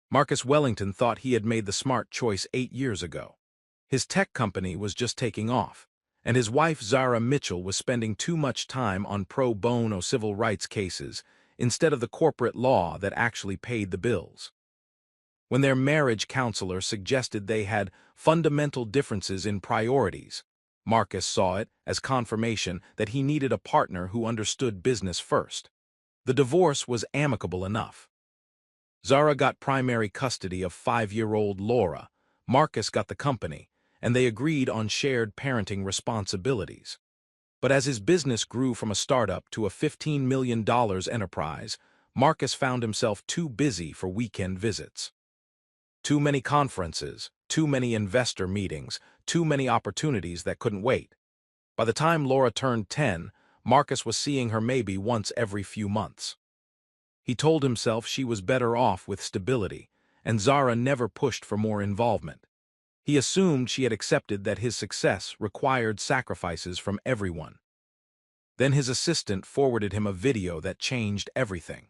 Marcus Wellington thought he had made the smart choice 8 years ago. His tech company was just taking off, and his wife Zara Mitchell was spending too much time on pro bono civil rights cases instead of the corporate law that actually paid the bills. When their marriage counselor suggested they had fundamental differences in priorities, Marcus saw it as confirmation that he needed a partner who understood business first. The divorce was amicable enough. Zara got primary custody of 5-year-old Laura, Marcus got the company, and they agreed on shared parenting responsibilities. But as his business grew from a startup to a $15 million enterprise, Marcus found himself too busy for weekend visits. Too many conferences, too many investor meetings, too many opportunities that couldn't wait. By the time Laura turned 10, Marcus was seeing her maybe once every few months. He told himself she was better off with stability, and Zara never pushed for more involvement. He assumed she had accepted that his success required sacrifices from everyone. Then his assistant forwarded him a video that changed everything.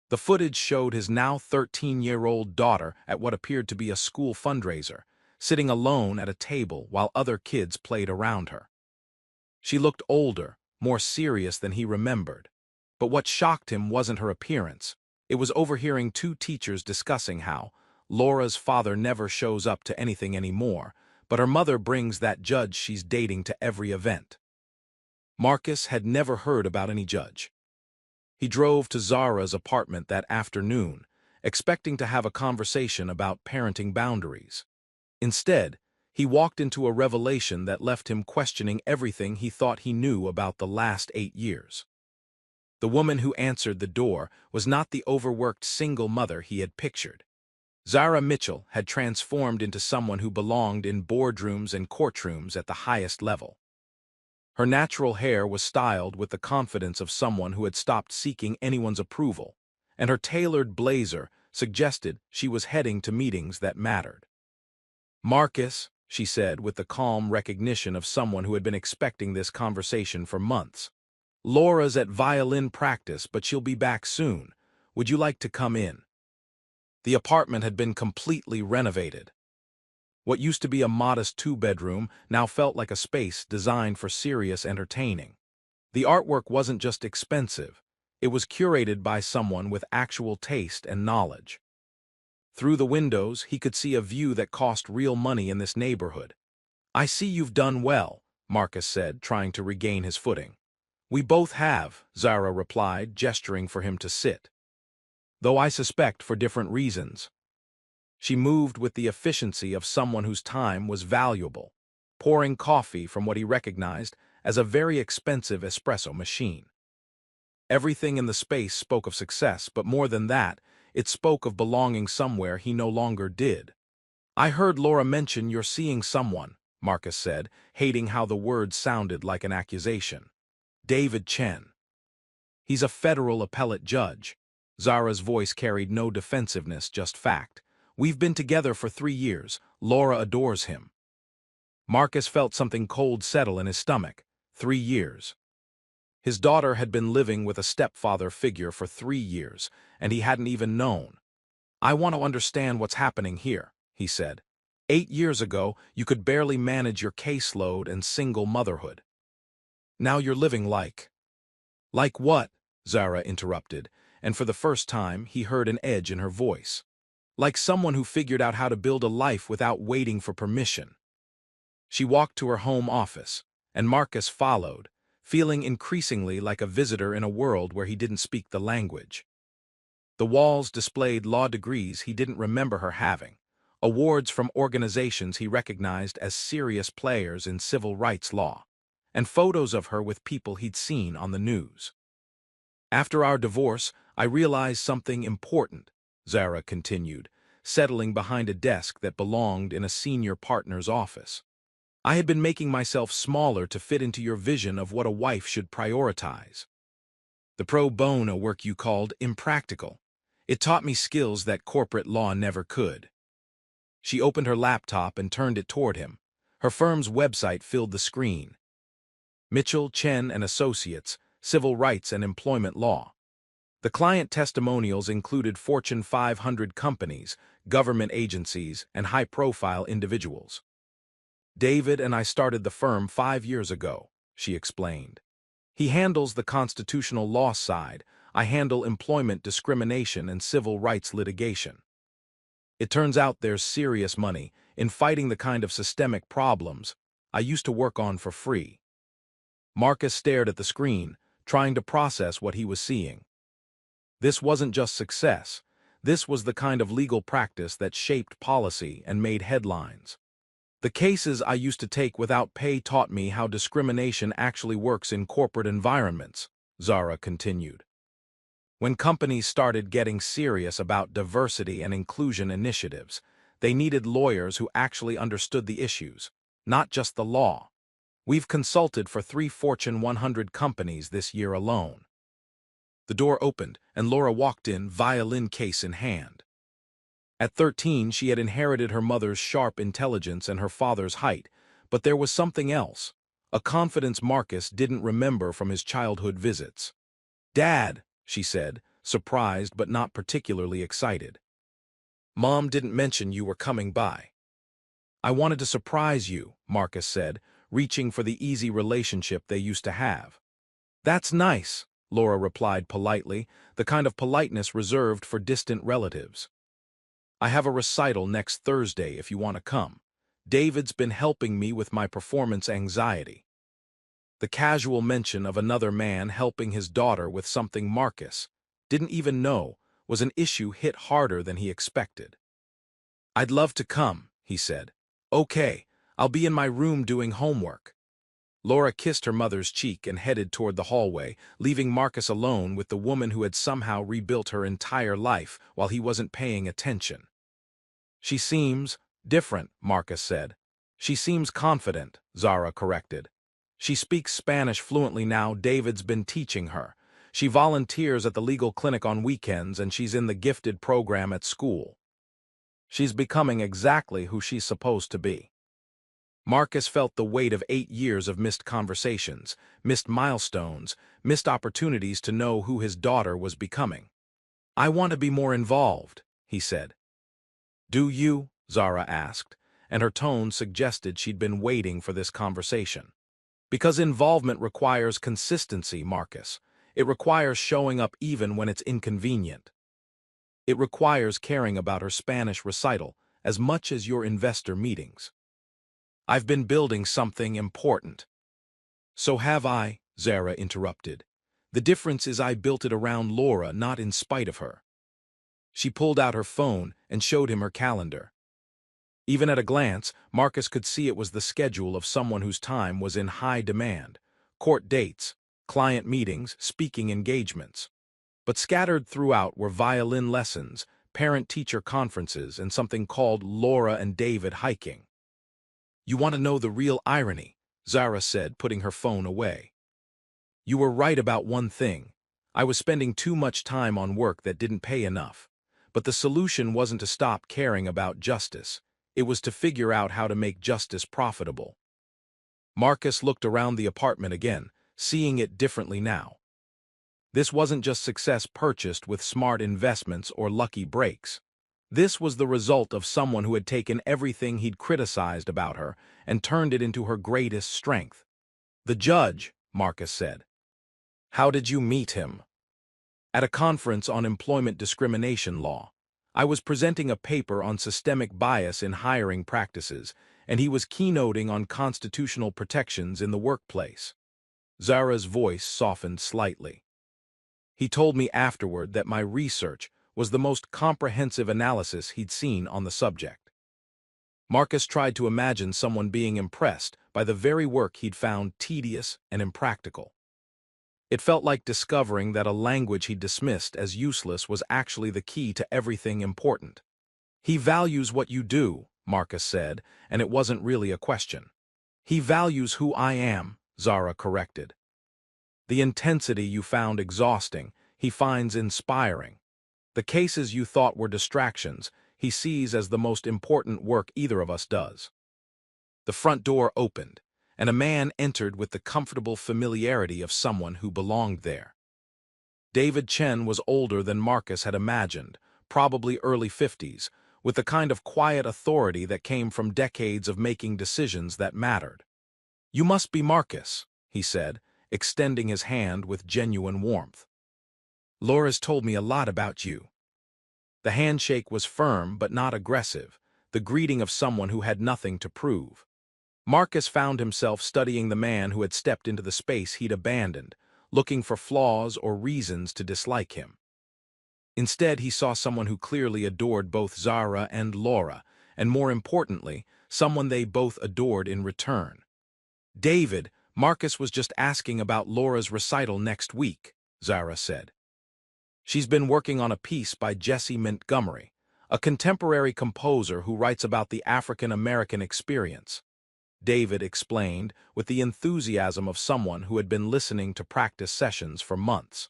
The footage showed his now 13-year-old daughter at what appeared to be a school fundraiser, sitting alone at a table while other kids played around her. She looked older, more serious than he remembered. But what shocked him wasn't her appearance. It was overhearing two teachers discussing how Laura's father never shows up to anything anymore, but her mother brings that judge she's dating to every event. Marcus had never heard about any judge. He drove to Zara's apartment that afternoon, expecting to have a conversation about parenting boundaries. Instead, he walked into a revelation that left him questioning everything he thought he knew about the last 8 years. The woman who answered the door was not the overworked single mother he had pictured. Zara Mitchell had transformed into someone who belonged in boardrooms and courtrooms at the highest level. Her natural hair was styled with the confidence of someone who had stopped seeking anyone's approval, and her tailored blazer suggested she was heading to meetings that mattered. "Marcus," she said with the calm recognition of someone who had been expecting this conversation for months, "Laura's at violin practice, but she'll be back soon. Would you like to come in?" The apartment had been completely renovated. What used to be a modest 2-bedroom now felt like a space designed for serious entertaining. The artwork wasn't just expensive, it was curated by someone with actual taste and knowledge. Through the windows, he could see a view that cost real money in this neighborhood. "I see you've done well," Marcus said, trying to regain his footing. "We both have," Zara replied, gesturing for him to sit. "Though I suspect for different reasons." She moved with the efficiency of someone whose time was valuable, pouring coffee from what he recognized as a very expensive espresso machine. Everything in the space spoke of success, but more than that, it spoke of belonging somewhere he no longer did. "I heard Laura mention you're seeing someone," Marcus said, hating how the word sounded like an accusation. "David Chen. He's a federal appellate judge." Zara's voice carried no defensiveness, just fact. "We've been together for 3 years. Laura adores him." Marcus felt something cold settle in his stomach. 3 years. His daughter had been living with a stepfather figure for 3 years, and he hadn't even known. "I want to understand what's happening here," he said. 8 years ago, you could barely manage your caseload and single motherhood. Now you're living like... "Like what?" Zara interrupted, and for the first time he heard an edge in her voice. "Like someone who figured out how to build a life without waiting for permission." She walked to her home office, and Marcus followed, feeling increasingly like a visitor in a world where he didn't speak the language. The walls displayed law degrees he didn't remember her having, awards from organizations he recognized as serious players in civil rights law, and photos of her with people he'd seen on the news. "After our divorce, I realized something important," Zara continued, settling behind a desk that belonged in a senior partner's office. "I had been making myself smaller to fit into your vision of what a wife should prioritize. The pro bono work you called impractical. It taught me skills that corporate law never could." She opened her laptop and turned it toward him. Her firm's website filled the screen. "Mitchell, Chen and Associates, Civil Rights and Employment Law." The client testimonials included Fortune 500 companies, government agencies, and high-profile individuals. "David and I started the firm 5 years ago," she explained. "He handles the constitutional law side. I handle employment discrimination and civil rights litigation. It turns out there's serious money in fighting the kind of systemic problems I used to work on for free." Marcus stared at the screen, trying to process what he was seeing. This wasn't just success. This was the kind of legal practice that shaped policy and made headlines. "The cases I used to take without pay taught me how discrimination actually works in corporate environments," Zara continued. "When companies started getting serious about diversity and inclusion initiatives, they needed lawyers who actually understood the issues, not just the law. We've consulted for 3 Fortune 100 companies this year alone." The door opened, and Laura walked in, violin case in hand. At 13, she had inherited her mother's sharp intelligence and her father's height, but there was something else, a confidence Marcus didn't remember from his childhood visits. "Dad," she said, surprised but not particularly excited. "Mom didn't mention you were coming by." "I wanted to surprise you," Marcus said, reaching for the easy relationship they used to have. "That's nice," Laura replied politely, the kind of politeness reserved for distant relatives. "I have a recital next Thursday if you want to come. David's been helping me with my performance anxiety." The casual mention of another man helping his daughter with something Marcus didn't even know was an issue hit harder than he expected. "I'd love to come," he said. "Okay, I'll be in my room doing homework." Laura kissed her mother's cheek and headed toward the hallway, leaving Marcus alone with the woman who had somehow rebuilt her entire life while he wasn't paying attention. "She seems different," Marcus said. "She seems confident," Zara corrected. "She speaks Spanish fluently now. David's been teaching her. She volunteers at the legal clinic on weekends, and she's in the gifted program at school. She's becoming exactly who she's supposed to be." Marcus felt the weight of 8 years of missed conversations, missed milestones, missed opportunities to know who his daughter was becoming. "I want to be more involved," he said. "Do you?" Zara asked, and her tone suggested she'd been waiting for this conversation. "Because involvement requires consistency, Marcus. It requires showing up even when it's inconvenient. It requires caring about her Spanish recital as much as your investor meetings." "I've been building something important." "So have I," Zara interrupted. "The difference is I built it around Laura, not in spite of her." She pulled out her phone and showed him her calendar. Even at a glance, Marcus could see it was the schedule of someone whose time was in high demand: court dates, client meetings, speaking engagements. But scattered throughout were violin lessons, parent-teacher conferences, and something called Laura and David hiking. "You want to know the real irony?" Zara said, putting her phone away. "You were right about one thing. I was spending too much time on work that didn't pay enough. But the solution wasn't to stop caring about justice. It was to figure out how to make justice profitable." Marcus looked around the apartment again, seeing it differently now. This wasn't just success purchased with smart investments or lucky breaks. This was the result of someone who had taken everything he'd criticized about her and turned it into her greatest strength. "The judge," Marcus said. "How did you meet him?" "At a conference on employment discrimination law. I was presenting a paper on systemic bias in hiring practices, and he was keynoting on constitutional protections in the workplace." Zara's voice softened slightly. "He told me afterward that my research was the most comprehensive analysis he'd seen on the subject." Marcus tried to imagine someone being impressed by the very work he'd found tedious and impractical. It felt like discovering that a language he dismissed as useless was actually the key to everything important. "He values what you do," Marcus said, and it wasn't really a question. "He values who I am," Zara corrected. "The intensity you found exhausting, he finds inspiring. The cases you thought were distractions, he sees as the most important work either of us does." The front door opened, and a man entered with the comfortable familiarity of someone who belonged there. David Chen was older than Marcus had imagined, probably early 50s, with the kind of quiet authority that came from decades of making decisions that mattered. "You must be Marcus," he said, extending his hand with genuine warmth. "Laura's told me a lot about you." The handshake was firm but not aggressive, the greeting of someone who had nothing to prove. Marcus found himself studying the man who had stepped into the space he'd abandoned, looking for flaws or reasons to dislike him. Instead, he saw someone who clearly adored both Zara and Laura, and more importantly, someone they both adored in return. "David, Marcus was just asking about Laura's recital next week," Zara said. "She's been working on a piece by Jesse Montgomery, a contemporary composer who writes about the African-American experience," David explained with the enthusiasm of someone who had been listening to practice sessions for months.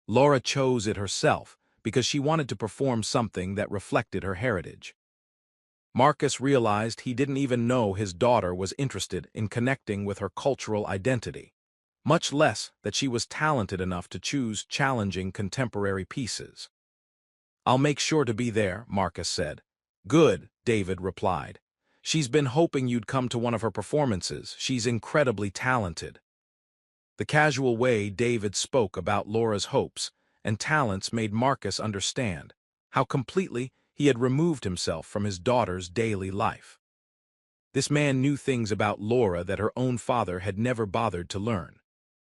"Laura chose it herself because she wanted to perform something that reflected her heritage." Marcus realized he didn't even know his daughter was interested in connecting with her cultural identity, much less that she was talented enough to choose challenging contemporary pieces. "I'll make sure to be there," Marcus said. "Good," David replied. "She's been hoping you'd come to one of her performances. She's incredibly talented." The casual way David spoke about Laura's hopes and talents made Marcus understand how completely he had removed himself from his daughter's daily life. This man knew things about Laura that her own father had never bothered to learn.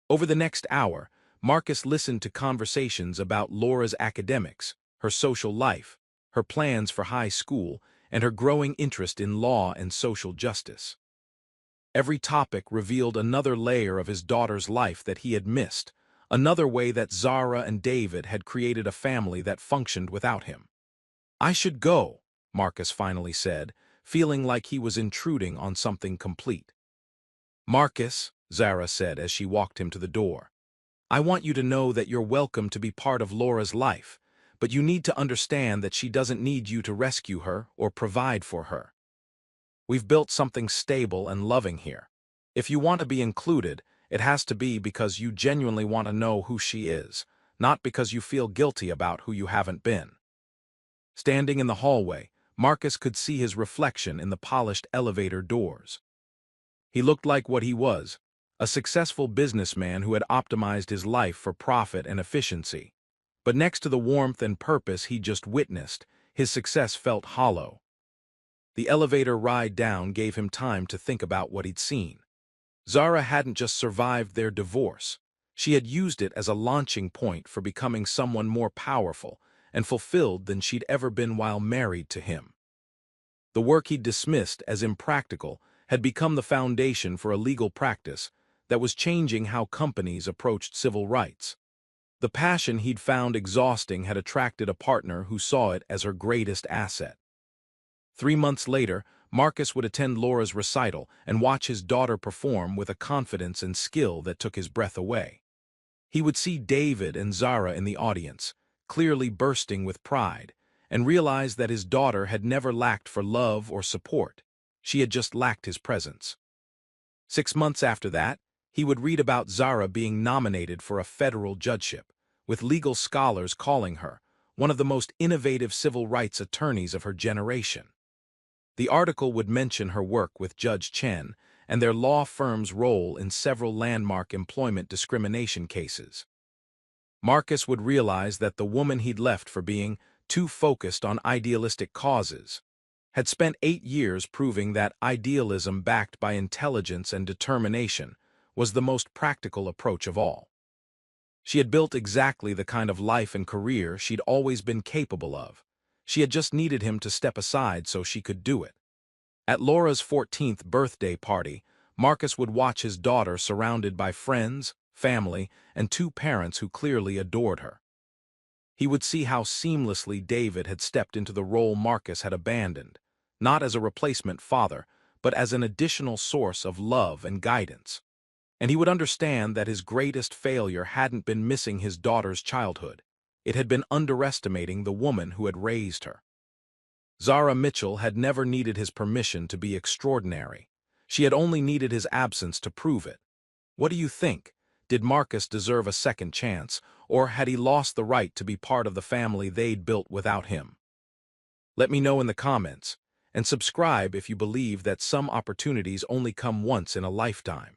Over the next hour, Marcus listened to conversations about Laura's academics, her social life, her plans for high school, and her growing interest in law and social justice. Every topic revealed another layer of his daughter's life that he had missed, another way that Zara and David had created a family that functioned without him. "I should go," Marcus finally said, feeling like he was intruding on something complete. "Marcus," Zara said as she walked him to the door, "I want you to know that you're welcome to be part of Laura's life, but you need to understand that she doesn't need you to rescue her or provide for her. We've built something stable and loving here. If you want to be included, it has to be because you genuinely want to know who she is, not because you feel guilty about who you haven't been." Standing in the hallway, Marcus could see his reflection in the polished elevator doors. He looked like what he was, a successful businessman who had optimized his life for profit and efficiency. But next to the warmth and purpose he just witnessed, his success felt hollow. The elevator ride down gave him time to think about what he'd seen. Zara hadn't just survived their divorce. She had used it as a launching point for becoming someone more powerful and fulfilled than she'd ever been while married to him. The work he'd dismissed as impractical had become the foundation for a legal practice that was changing how companies approached civil rights. The passion he'd found exhausting had attracted a partner who saw it as her greatest asset. 3 months later, Marcus would attend Laura's recital and watch his daughter perform with a confidence and skill that took his breath away. He would see David and Zara in the audience, clearly bursting with pride, and realize that his daughter had never lacked for love or support. She had just lacked his presence. 6 months after that, he would read about Zara being nominated for a federal judgeship, with legal scholars calling her one of the most innovative civil rights attorneys of her generation. The article would mention her work with Judge Chen and their law firm's role in several landmark employment discrimination cases. Marcus would realize that the woman he'd left for being too focused on idealistic causes had spent 8 years proving that idealism backed by intelligence and determination was the most practical approach of all. She had built exactly the kind of life and career she'd always been capable of. She had just needed him to step aside so she could do it. At Laura's 14th birthday party, Marcus would watch his daughter surrounded by friends, family, and 2 parents who clearly adored her. He would see how seamlessly David had stepped into the role Marcus had abandoned, not as a replacement father, but as an additional source of love and guidance. And he would understand that his greatest failure hadn't been missing his daughter's childhood. It had been underestimating the woman who had raised her. Zara Mitchell had never needed his permission to be extraordinary. She had only needed his absence to prove it. "What do you think? Did Marcus deserve a second chance, or had he lost the right to be part of the family they'd built without him? Let me know in the comments, and subscribe if you believe that some opportunities only come once in a lifetime.